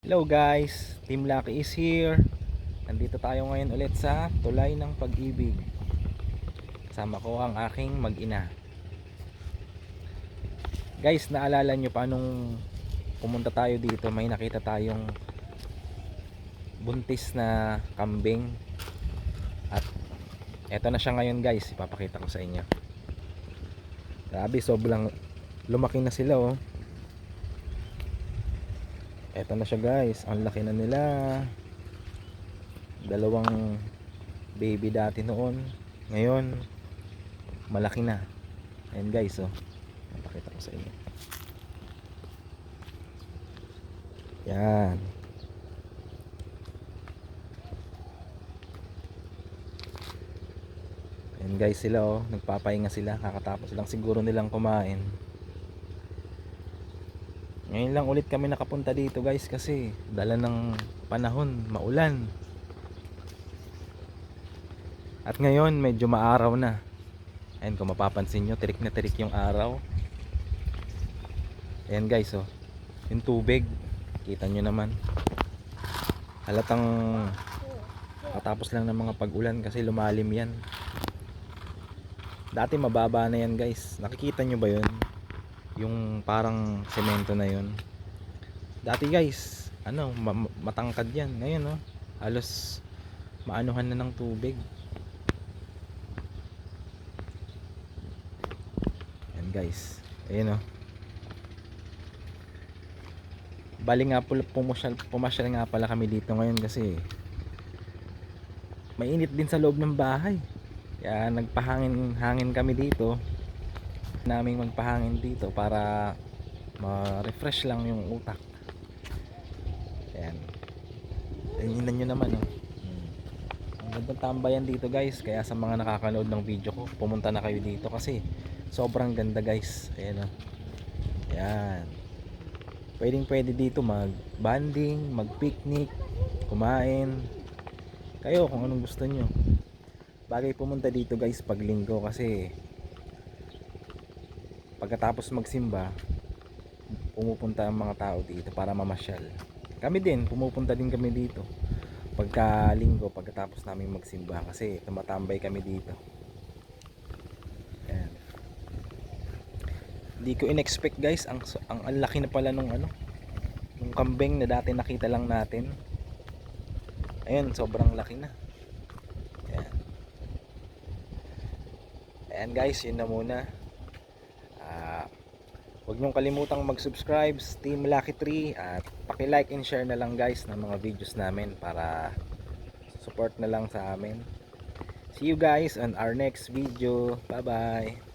Hello guys, Team Lucky is here. Nandito tayo ngayon ulit sa Tulay ng Pag-ibig. Kasama ko ang aking mag-ina. Guys, naalala nyo pa nung pumunta tayo dito, may nakita tayong buntis na kambing. At eto na siya ngayon guys, ipapakita ko sa inyo. Grabe, sobrang lumaki na sila oh. Eto na siya guys, ang laki na nila. Dalawang baby dati noon, ngayon malaki na. Ayan guys oh, napakita ko sa inyo. Yan. Ayan guys sila oh, nagpapahinga sila, kakatapos lang siguro nilang kumain. Ngayon lang ulit kami nakapunta dito guys kasi dala ng panahon, maulan. At ngayon medyo maaraw na. Ayan, kung mapapansin nyo, tirik na tirik yung araw. Ayan guys oh, yung tubig, kita nyo naman. Halatang katapos lang ng mga pag-ulan kasi lumalim yan. Dati mababa na yan guys, nakikita nyo ba yun? Yung parang semento na yun. Dati guys, ano, matangkad yan. Ngayon oh, halos maanuhan na ng tubig. Yan guys, ayun oh. Bali nga po, pumasyal nga pala kami dito ngayon kasi mainit din sa loob ng bahay. Kaya nagpahangin kami dito. Naming magpahangin dito para ma-refresh lang yung utak. Ayan. Tingnan nyo naman oh. Ang gandang tambayan dito guys. Kaya sa mga nakakanood ng video ko, pumunta na kayo dito kasi sobrang ganda guys. Ayan oh. Ayan. Pwede dito mag-banding, mag-picnic, kumain. Kayo kung anong gusto nyo. Bagay pumunta dito guys pag linggo kasi pagkatapos magsimba, pumupunta ang mga tao dito para mamasyal. Kami din, pumupunta din kami dito pagka linggo, pagkatapos namin magsimba kasi tumatambay kami dito. Ayan. Hindi ko in-expect guys, ang laki na pala nung nung kambing na dati nakita lang natin. Ayun, sobrang laki na. Ayan. Ayan guys, yun na muna. Huwag niyong kalimutang mag-subscribe Team Lucky 3 at paki-like and share na lang guys ng mga videos namin para support na lang sa amin. See you guys on our next video. Bye bye.